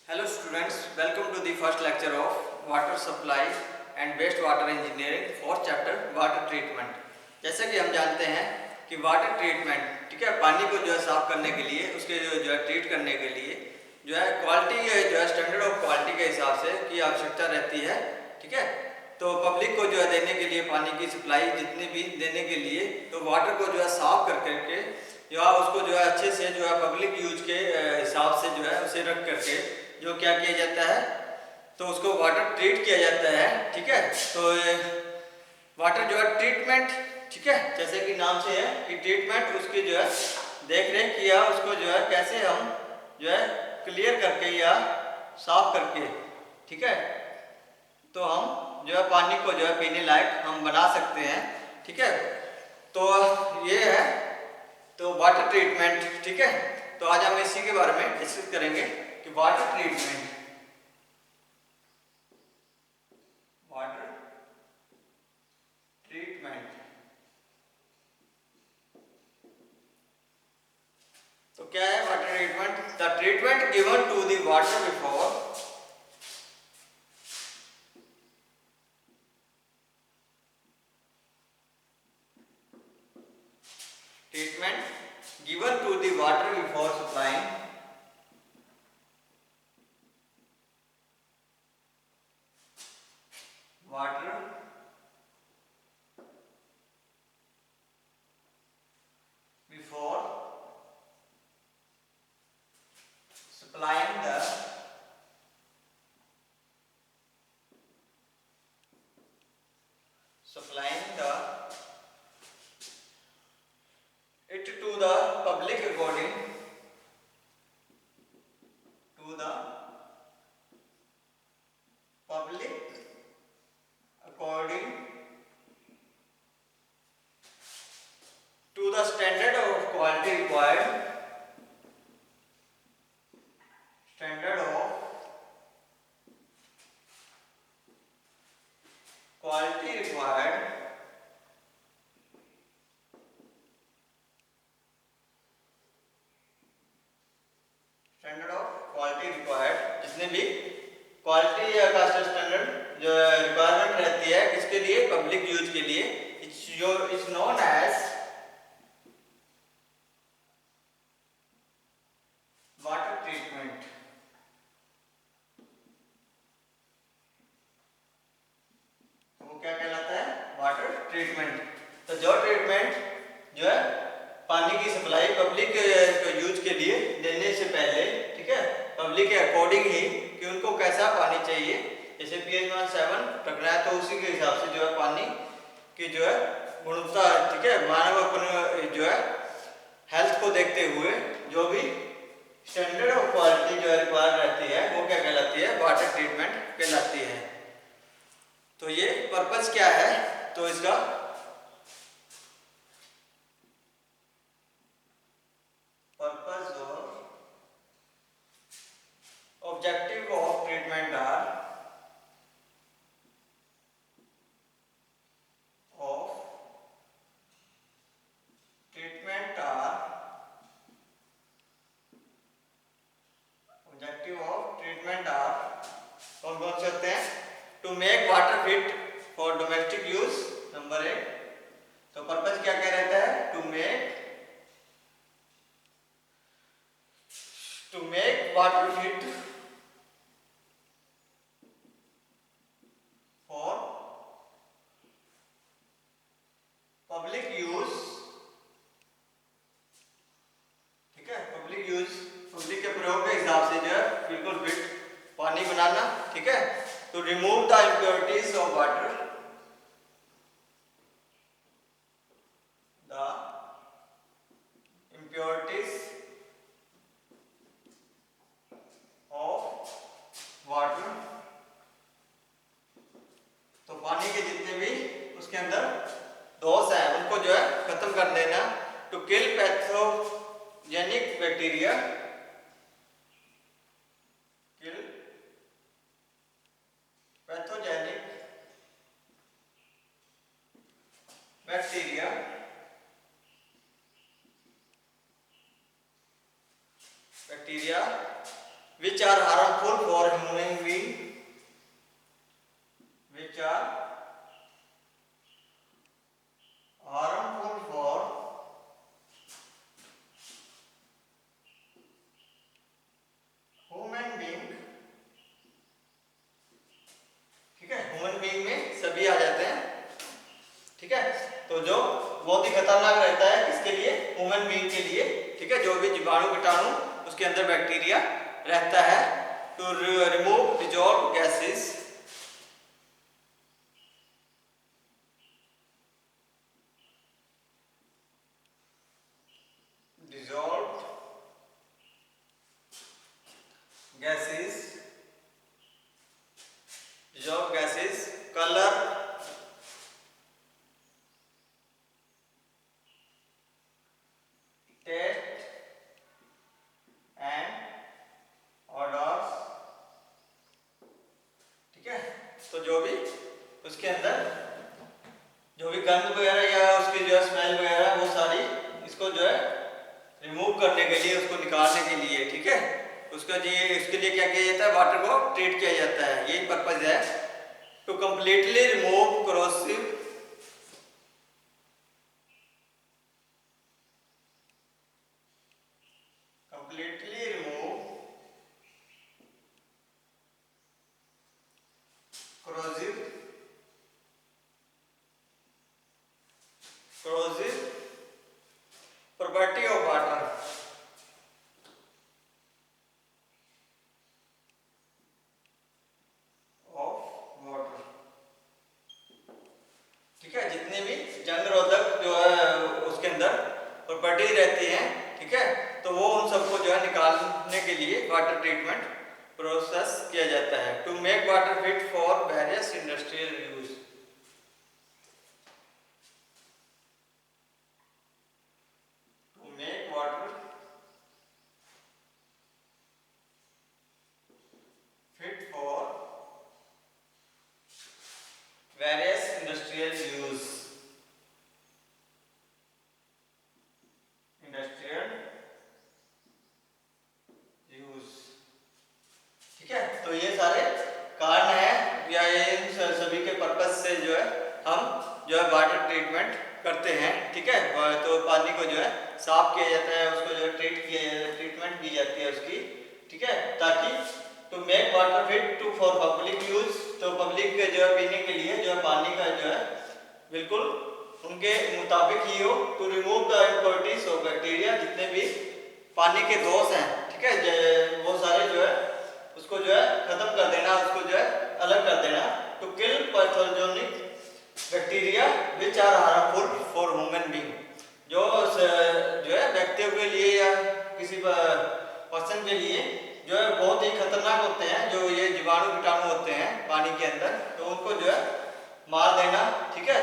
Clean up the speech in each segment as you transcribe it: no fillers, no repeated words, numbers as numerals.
Hello students, welcome to the first lecture of water supply and waste water engineering for chapter water treatment। जैसे कि हम जानते हैं कि वाटर ट्रीटमेंट ठीक है, पानी को जो है साफ करने के लिए उसके जो है ट्रीट करने के लिए जो है क्वालिटी जो है स्टैंडर्ड ऑफ क्वालिटी के हिसाब से की आवश्यकता रहती है। ठीक है, तो पब्लिक को जो है देने के लिए पानी की सप्लाई जितनी भी देने के लिए तो वाटर को जो है साफ कर करके जो है उसको जो है अच्छे से जो है पब्लिक यूज के हिसाब से जो है उसे रख करके जो क्या किया जाता है तो उसको वाटर ट्रीट किया जाता है। ठीक है, तो वाटर जो है ट्रीटमेंट ठीक है, जैसे कि नाम से है कि ट्रीटमेंट उसकी जो है देख रेख किया उसको जो है कैसे हम जो है क्लियर करके या साफ करके ठीक है तो हम जो है पानी को जो है पीने लायक हम बना सकते हैं। ठीक है, तो ये है तो वाटर ट्रीटमेंट। ठीक है, तो आज हम इसी के बारे में डिस्कस करेंगे कि वाटर ट्रीटमेंट तो क्या है water treatment? The treatment given to the water before supplying water before supplying the it to the public according to the public according to the standard of quality required standard of quality required standard of quality required जितने भी quality या का standard जो requirement रहती है किसके लिए? Public use के लिए। It's known as water treatment. वो क्या कहलाता है? Water treatment. तो जो ट्रीटमेंट जो है पानी की सप्लाई पब्लिक यूज के लिए देने से पहले ठीक है पब्लिक के अकॉर्डिंग ही कि उनको कैसा पानी चाहिए, जैसे पीएच 7 रखना है तो उसी के हिसाब से जो है पानी की जो है गुणवत्ता ठीक है मानव अपन जो है हेल्थ को देखते हुए जो भी स्टैंडर्ड ऑफ क्वालिटी जो है रिक्वायर रहती है वो क्या कहलाती है? वाटर ट्रीटमेंट कहलाती है। तो ये पर्पस क्या है? तो इसका objective of treatment are कौन कौन से होते हैं? To make water fit for domestic use number 1। तो पर्पस क्या क्या रहता है? To make water fit for public use. ठीक है, पब्लिक यूज पब्लिक के प्रयोग के हिसाब से जो है बिल्कुल फिट पानी बनाना। ठीक है, तो remove the impurities of water तो पानी के जितने भी उसके अंदर दोष है उनको जो है खत्म कर देना। To kill pathogenic bacteria bacteria which are harmful for human being, which are harmful for human being, ठीक है, ह्यूमन बीइंग में सभी आ जाते हैं, ठीक है। तो जो बहुत ही खतरनाक रहता है किसके लिए, ह्यूमन बीइंग के लिए, ठीक है, जो भी जीवाणु कीटाणु उसके अंदर बैक्टीरिया रहता है। To remove dissolve gases, dissolved gases, dissolved gases, color, taste and odors, ठीक है। तो जो भी उसके अंदर जो भी गंध वगैरह या उसकी जो स्मेल वगैरह वो सारी इसको जो है रिमूव करने के लिए, उसको निकालने के लिए, ठीक है, उसके लिए क्या किया जाता है, वाटर को ट्रीट किया जाता है। यही पर्पज है, to completely remove corrosive, completely remove corrosive property of water, ठीक है। जितने भी जंग रोधक जो है उसके अंदर प्रॉपर्टी रहती है, ठीक है, तो वो उन सबको जो है निकालने के लिए वाटर ट्रीटमेंट प्रोसेस किया जाता है। To make water fit for various industrial use, to make water fit for various industrial use, ठीक है। तो ये सारे कारण है या इन सभी के पर्पज से जो है हम जो है वाटर ट्रीटमेंट करते हैं, ठीक है। तो पानी को जो है साफ किया जाता है, उसको जो है ट्रीटमेंट दी जाती है उसकी, ठीक है, ताकि to make water fit to for public use, तो पब्लिक के जो है पीने के लिए जो है पानी का जो है बिल्कुल उनके मुताबिक ही हो। To remove the impurities of bacteria, जितने भी पानी के दोष हैं, ठीक है, वो सारे जो है उसको जो है खत्म कर देना, उसको जो है अलग कर देना। To kill pathogenic bacteria which are harmful for human being, जो है व्यक्तियों के लिए या किसी पर्सन के लिए जो है बहुत ही खतरनाक होते हैं, जो ये जीवाणु कीटाणु होते हैं पानी के अंदर, तो उनको जो है मार देना, ठीक है।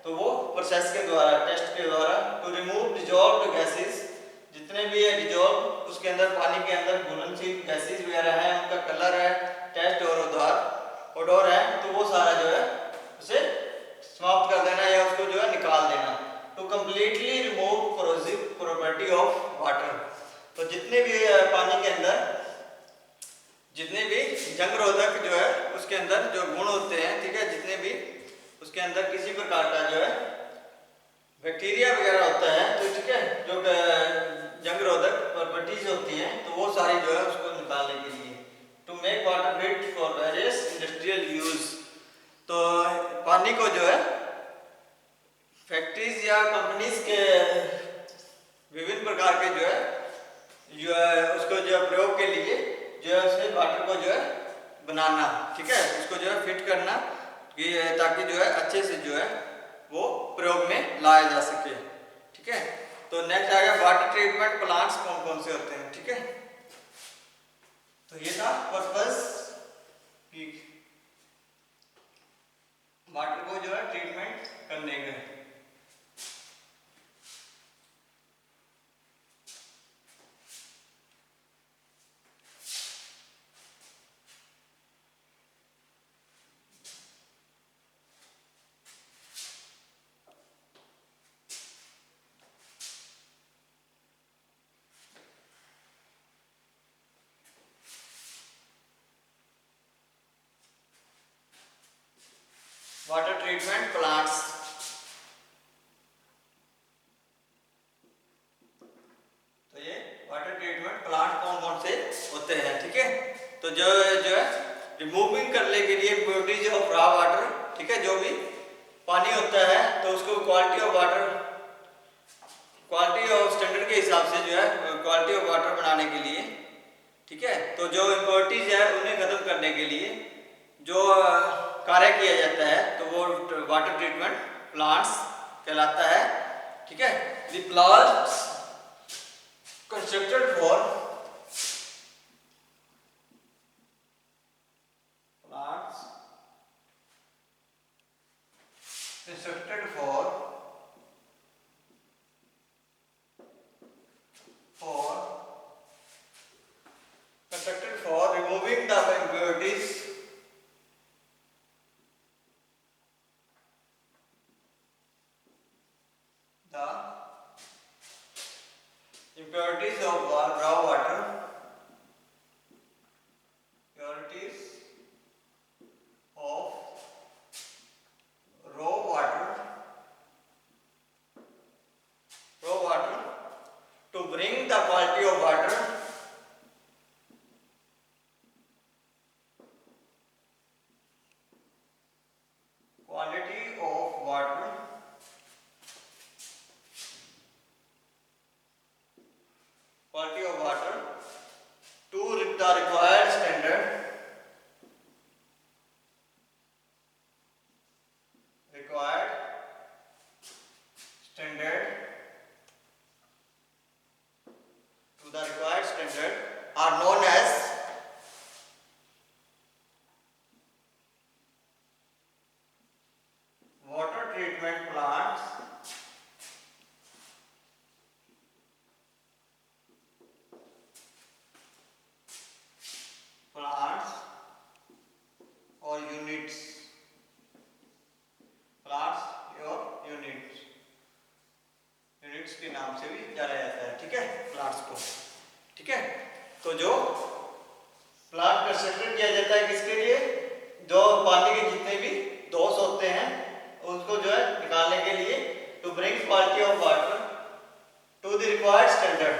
तो वो प्रोसेस के द्वारा, टेस्ट के द्वारा। टू रिमूव डिजॉल्व्ड गैसेस, जितने भी है डिजॉल्व उसके अंदर पानी के अंदर घुलनशील गैसेस वगैरह है, उनका कलर है, टेस्ट और ओडोर है, तो वो सारा जो है उसे समाप्त कर देना या उसको जो है निकाल देना। To completely remove corrosive property of water, तो जितने भी पानी के अंदर जितने भी जंग रोधक जो है उसके अंदर जो गुण होते हैं, ठीक है, जितने भी उसके अंदर किसी प्रकार का जो है बैक्टीरिया वगैरह होता है, तो ठीक है, जो जंग रोधक प्रॉपर्टीज होती हैं, तो वो सारी जो है उसको निकालने के लिए। To make water fit for various industrial use, तो पानी को जो है फैक्ट्रीज या कंपनीज के विभिन्न प्रकार के जो है उसको जो है प्रयोग के लिए जो है उसमें वाटर को जो है बनाना, ठीक है, उसको जो है फिट करना, ताकि जो है अच्छे से जो है वो प्रयोग में लाया जा सके, ठीक है। तो नेक्स्ट आ गया वाटर ट्रीटमेंट प्लांट्स कौन कौन से होते हैं, ठीक है। तो ये था पर्पस कि वाटर को जो है ट्रीटमेंट करने का। Water treatment plants. तो ये वाटर ट्रीटमेंट प्लांट कौन कौन से होते हैं, ठीक है। तो जो है रिमूविंग करने के लिए इम्प्योरिटीज ऑफ रॉ वाटर, ठीक है, जो भी पानी होता है तो उसको quality of water, quality of standard के हिसाब से जो है क्वालिटी ऑफ वाटर बनाने के लिए, ठीक है। तो जो इम्प्योरिटीज है उन्हें खत्म करने के लिए जो कार्य किया जाता है तो वो वाटर ट्रीटमेंट प्लांट्स कहलाता है, ठीक है। The plants constructed for constructed for removing the impurities, of raw water, impurities of raw water to bring the quality of water to the required standard are known as water treatment plants, or units, units के नाम से भी जाना जाता है, ठीक है, plants को, ठीक है। तो जो प्लांट कंस्ट्रक्ट किया जाता है किसके लिए, जो पानी के जितने भी दोष होते हैं उसको जो है निकालने के लिए, to bring quality of water to the required standard,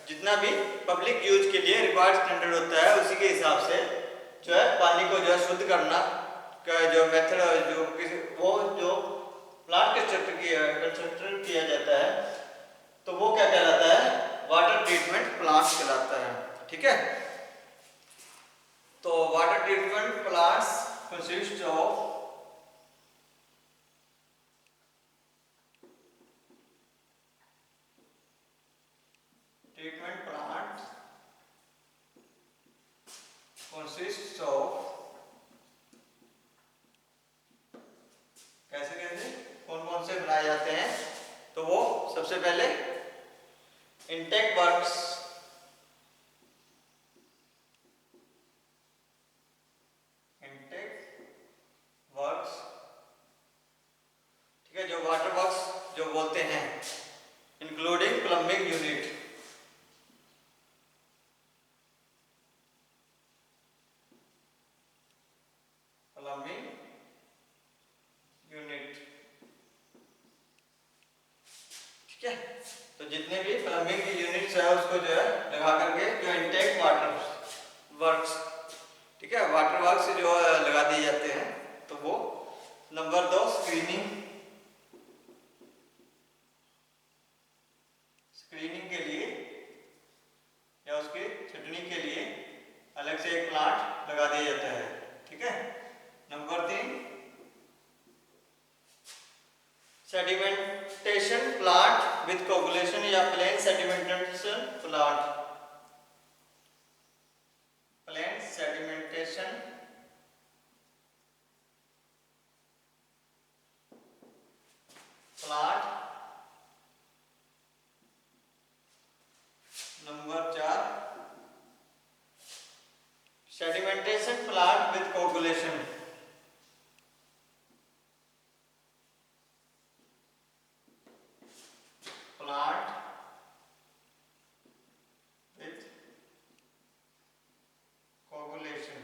जितना भी पब्लिक यूज के लिए रिक्वायर्ड स्टैंडर्ड होता है उसी के हिसाब से जो है पानी को जो है शुद्ध करना का जो मेथड जो वो जो प्लांट कंस्ट्रक्ट किया जाता है तो वो क्या कहलाता है, वाटर ट्रीटमेंट प्लांट्स कहलाता है, ठीक है। तो water treatment plants consist of कैसे कैसे कौन कौन से बनाए जाते हैं, तो वो सबसे पहले इंटेक वर्क्स, ठीक है, जो वाटर वर्क्स जो बोलते हैं, इंक्लूडिंग प्लम्बिंग यूनिट, ठीक है। तो जितने भी प्लम्बिंग की यूनिट्स है उसको जो है लगा करके जो इंटेक वाटर वर्क्स, ठीक है, वाटर वर्क्स जो लगा दिए जाते हैं तो वो नंबर 2 स्क्रीनिंग के लिए या उसके छटनी के लिए अलग से एक प्लांट लगा दिया जाता है, ठीक है। Number 3 sedimentation plant with coagulation या plain sedimentation plant, plain sedimentation plant. Number 4 sedimentation plant with coagulation, plant with coagulation,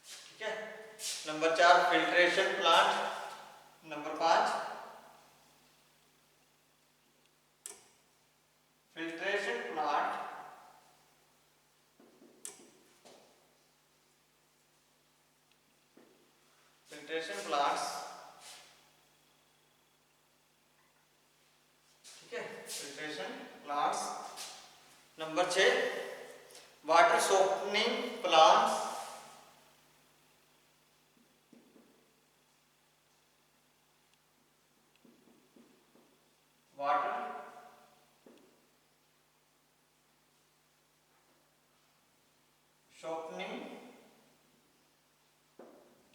ठीक है। Filtration plant. Number 5 filtration plant. Filtration plants, ठीक है, filtration plants. Number 6 water softening plants. Water softening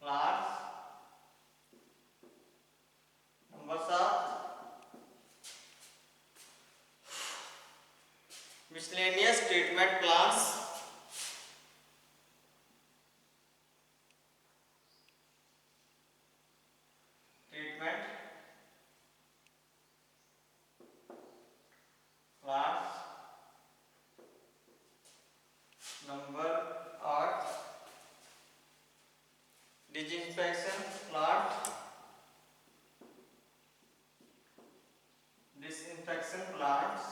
plants। Number 7 miscellaneous treatment plants। treatment plants। Number 8 disinfection plant। disinfection plants।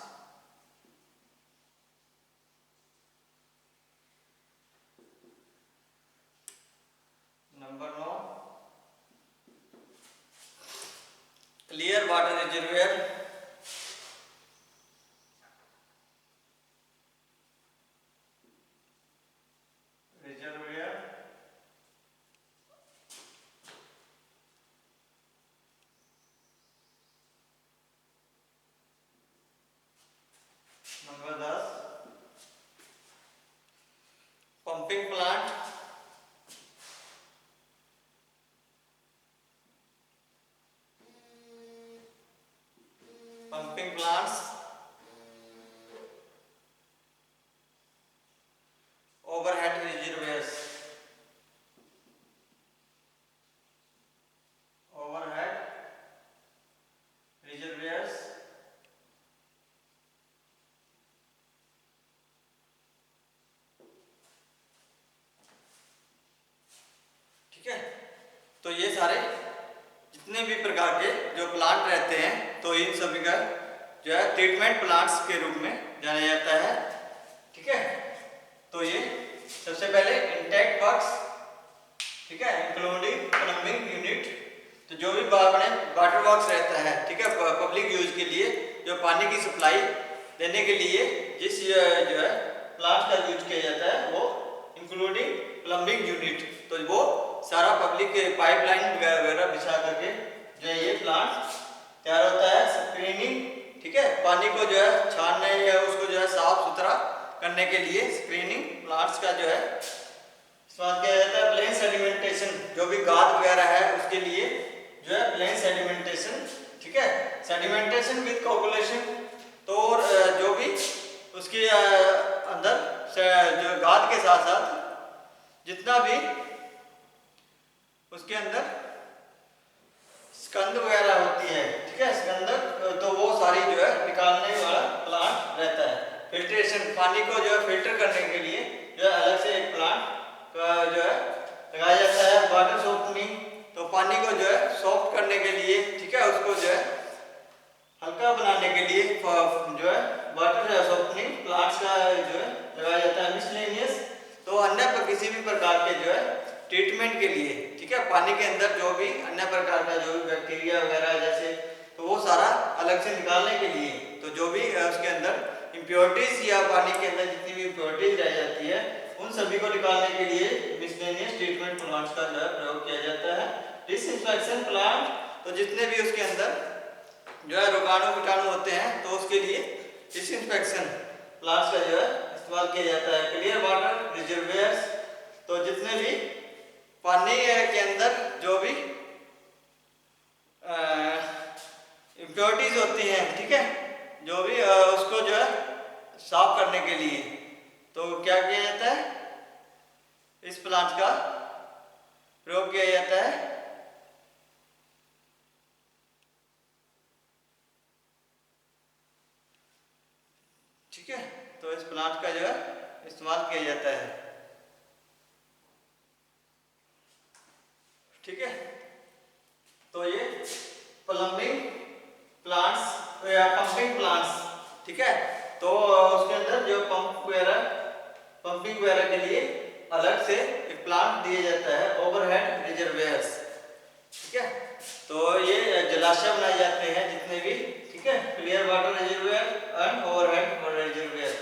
Number 9 clear water reservoir। reservoir। Number 10 pumping plant. Pumping plants. Overhead reservoirs. Overhead reservoirs. ठीक है, तो ये सारे जितने भी प्रकार के जो प्लांट रहते हैं तो इन सभी का जो है ट्रीटमेंट प्लांट्स के रूप में जाना जाता है। ठीक है, तो ये सबसे पहले इंटेक्ट वर्क्स, ठीक है, इंक्लूडिंग प्लम्बिंग यूनिट। तो जो भी अपने वाटर वर्क्स रहता है, ठीक है, पब्लिक यूज के लिए जो पानी की सप्लाई देने के लिए जिस जो है प्लांट का यूज किया जाता है वो इंक्लूडिंग प्लम्बिंग यूनिट। तो वो सारा पब्लिक पाइपलाइन वगैरह बिछा करके जो है ये प्लांट तैयार होता है। स्क्रीनिंग, ठीक है, पानी को जो है छानने या उसको जो है साफ सुथरा करने के लिए स्क्रीनिंग प्लांट्स का जो है इस्तेमाल किया जाता है। प्लेन सेडिमेंटेशन, जो भी गाद वगैरह है उसके लिए जो है प्लेन सेडिमेंटेशन, ठीक है, सेडिमेंटेशन विद कोगुलेशन। तो जो भी उसके अंदर जो गाद के साथ साथ जितना भी उसके अंदर स्कंद वगैरह होती है, ठीक है, स्कंदक, तो वो सारी जो है निकालने वाला प्लांट रहता है। फिल्ट्रेशन, पानी को जो है फिल्टर करने के लिए जो है अलग से एक प्लांट का जो है लगाया जाता है। वाटर सॉफ्टनिंग, तो पानी को जो है सॉफ्ट करने के लिए, ठीक है, उसको जो है हल्का बनाने के लिए जो है वाटर सॉफ्टनिंग प्लांट्स का जो है लगाया जाता है। मिसलेनियस, तो अन्य किसी भी प्रकार के जो है ट्रीटमेंट के लिए, ठीक है, पानी के अंदर जो भी अन्य प्रकार का जो भी बैक्टीरिया वगैरह जैसे, तो वो सारा अलग से निकालने के लिए, तो जो भी उसके अंदर इम्प्योरिटीज या पानी के अंदर जितनी भी इम्प्योरिटीज रह जाती है उन सभी को निकालने के लिए मिसलेनियस ट्रीटमेंट प्लांट्स का जो है प्रयोग किया जाता है। डिसइंफेक्शन प्लांट, तो जितने भी उसके अंदर जो है रोगाणु कीटाणु होते हैं तो उसके लिए डिसइंफेक्शन प्लांट्स का जो है इस्तेमाल किया जाता है। क्लियर वाटर रिजर्वेयर्स, तो जितने भी पानी के अंदर जो भी इम्प्योरिटीज होती हैं, ठीक है, जो भी उसको जो है साफ करने के लिए तो क्या किया जाता है, इस प्लांट का प्रयोग किया जाता है। ठीक है, तो इस प्लांट का जो है इस्तेमाल किया जाता है। ठीक है, तो ये प्लम्बिंग प्लांट्स या पंपिंग प्लांट्स, ठीक है। तो उसके अंदर जो पंपिंग वगैरह के लिए अलग से एक प्लांट दिया जाता है, ओवरहेड रिजर्वेयर्स, ठीक है। तो ये जलाशय बनाए जाते हैं जितने भी, ठीक है, clear water reservoir and overhead reservoir.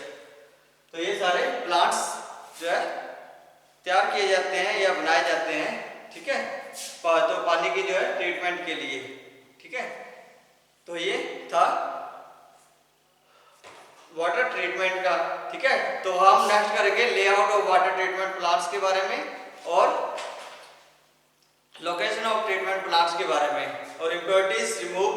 तो ये सारे प्लांट्स जो है तैयार किए जाते हैं या बनाए जाते हैं, ठीक है, तो पानी की जो है ट्रीटमेंट के लिए, ठीक है। तो ये था वाटर ट्रीटमेंट का, ठीक है। तो हम नेक्स्ट करेंगे layout of water treatment plants के बारे में और लोकेशन ऑफ ट्रीटमेंट प्लांट्स के बारे में, और इम्प्योरिटीज रिमूव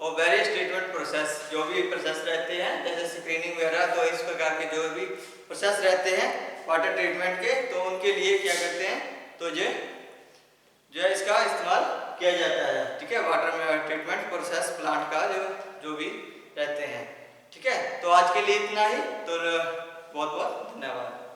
और वेरियस ट्रीटमेंट प्रोसेस, जो भी प्रोसेस रहते हैं जैसे स्क्रीनिंग वगैरह, तो इस प्रकार के जो भी प्रोसेस रहते हैं वाटर ट्रीटमेंट के, तो उनके लिए क्या करते हैं, तो जो है इसका इस्तेमाल किया जाता है, ठीक है, वाटर में ट्रीटमेंट प्रोसेस प्लांट का जो भी रहते हैं, ठीक है। तो आज के लिए इतना ही, तो बहुत बहुत धन्यवाद।